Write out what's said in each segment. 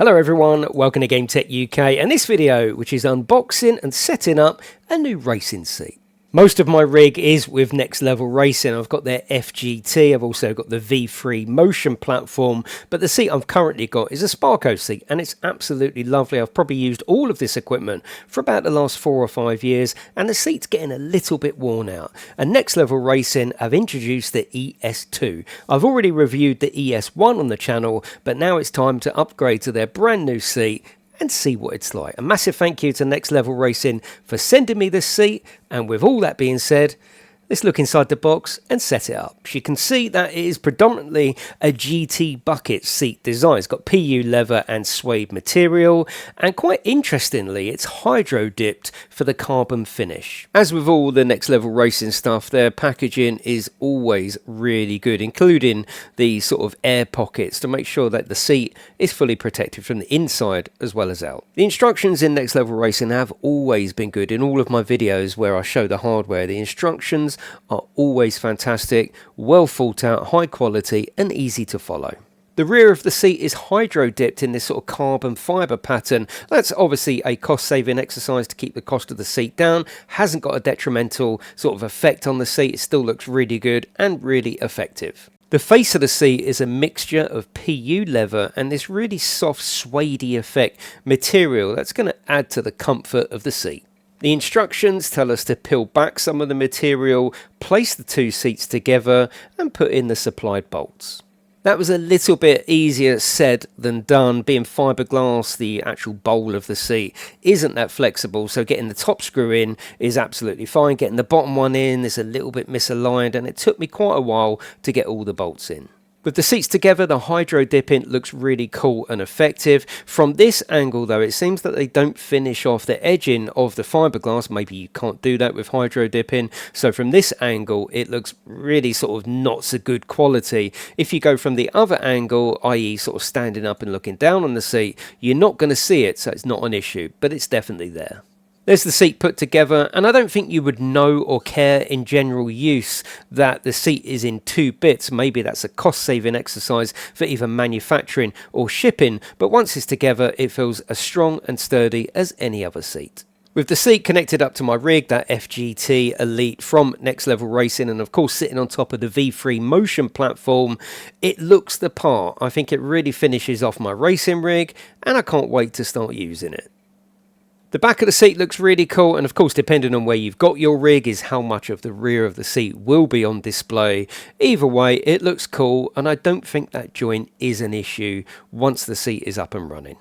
Hello everyone, welcome to GametechUK and this video which is unboxing and setting up a new racing seat. Most of my rig is with Next Level Racing. I've got their FGT, I've also got the V3 motion platform, but the seat I've currently got is a Sparco seat and it's absolutely lovely. I've probably used all of this equipment for about the last 4 or 5 years and the seat's getting a little bit worn out. And Next Level Racing have introduced the ES2. I've already reviewed the ES1 on the channel, but now it's time to upgrade to their brand new seat and see what it's like. A massive thank you to Next Level Racing for sending me this seat, and with all that being said, let's look inside the box and set it up. As you can see that it is predominantly a GT bucket seat design. It's got PU leather and suede material, and quite interestingly it's hydro dipped for the carbon finish. As with all the Next Level Racing stuff, their packaging is always really good, including the sort of air pockets to make sure that the seat is fully protected from the inside as well as out. The instructions in Next Level Racing have always been good. In all of my videos where I show the hardware, the instructions are always fantastic, well thought out, high quality and easy to follow. The rear of the seat is hydro dipped in this sort of carbon fibre pattern. That's obviously a cost saving exercise to keep the cost of the seat down. Hasn't got a detrimental sort of effect on the seat. It still looks really good and really effective. The face of the seat is a mixture of PU leather and this really soft suede effect material that's going to add to the comfort of the seat. The instructions tell us to peel back some of the material, place the two seats together and put in the supplied bolts. That was a little bit easier said than done. Being fiberglass, the actual bowl of the seat isn't that flexible, so getting the top screw in is absolutely fine. Getting the bottom one in is a little bit misaligned and it took me quite a while to get all the bolts in. With the seats together, the hydro dipping looks really cool and effective. From this angle though, it seems that they don't finish off the edging of the fiberglass. Maybe you can't do that with hydro dipping. So from this angle, it looks really sort of not so good quality. If you go from the other angle, i.e. sort of standing up and looking down on the seat, you're not going to see it, so it's not an issue, but it's definitely there. There's the seat put together, and I don't think you would know or care in general use that the seat is in 2 bits. Maybe that's a cost-saving exercise for either manufacturing or shipping, but once it's together, it feels as strong and sturdy as any other seat. With the seat connected up to my rig, that FGT Elite from Next Level Racing, and of course sitting on top of the V3 motion platform, it looks the part. I think it really finishes off my racing rig, and I can't wait to start using it. The back of the seat looks really cool, and of course depending on where you've got your rig is how much of the rear of the seat will be on display. Either way, it looks cool and I don't think that joint is an issue once the seat is up and running.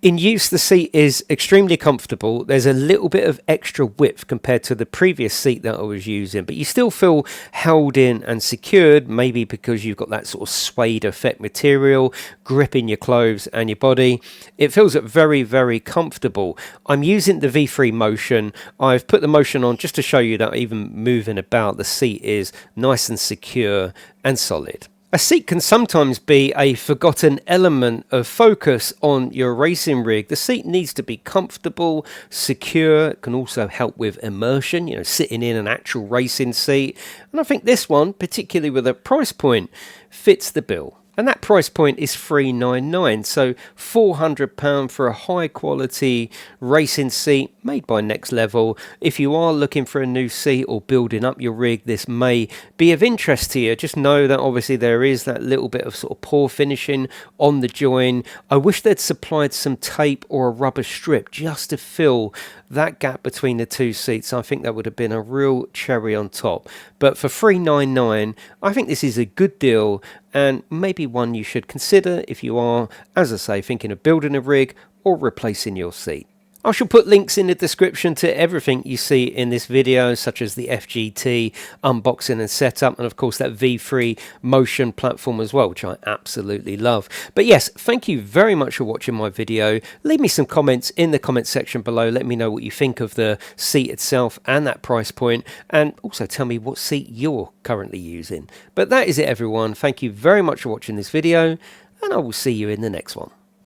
In use, the seat is extremely comfortable. There's a little bit of extra width compared to the previous seat that I was using, but you still feel held in and secured, maybe because you've got that sort of suede effect material gripping your clothes and your body. It feels very, very comfortable. I'm using the V3 motion. I've put the motion on just to show you that even moving about, the seat is nice and secure and solid. A seat can sometimes be a forgotten element of focus on your racing rig. The seat needs to be comfortable, secure. It can also help with immersion, sitting in an actual racing seat. And I think this one, particularly with a price point, fits the bill. And that price point is $399, so £400 for a high quality racing seat made by Next Level. If you are looking for a new seat or building up your rig, this may be of interest to you. Just know that obviously there is that little bit of sort of poor finishing on the join. I wish they'd supplied some tape or a rubber strip just to fill that gap between the two seats. I think that would have been a real cherry on top. But for $399, I think this is a good deal and maybe one you should consider if you are, as I say, thinking of building a rig or replacing your seat. I shall put links in the description to everything you see in this video, such as the FGT unboxing and setup, and of course that V3 motion platform as well, which I absolutely love. But yes, thank you very much for watching my video. Leave me some comments in the comment section below. Let me know what you think of the seat itself and that price point, and also tell me what seat you're currently using. But that is it, everyone. Thank you very much for watching this video, and I will see you in the next one.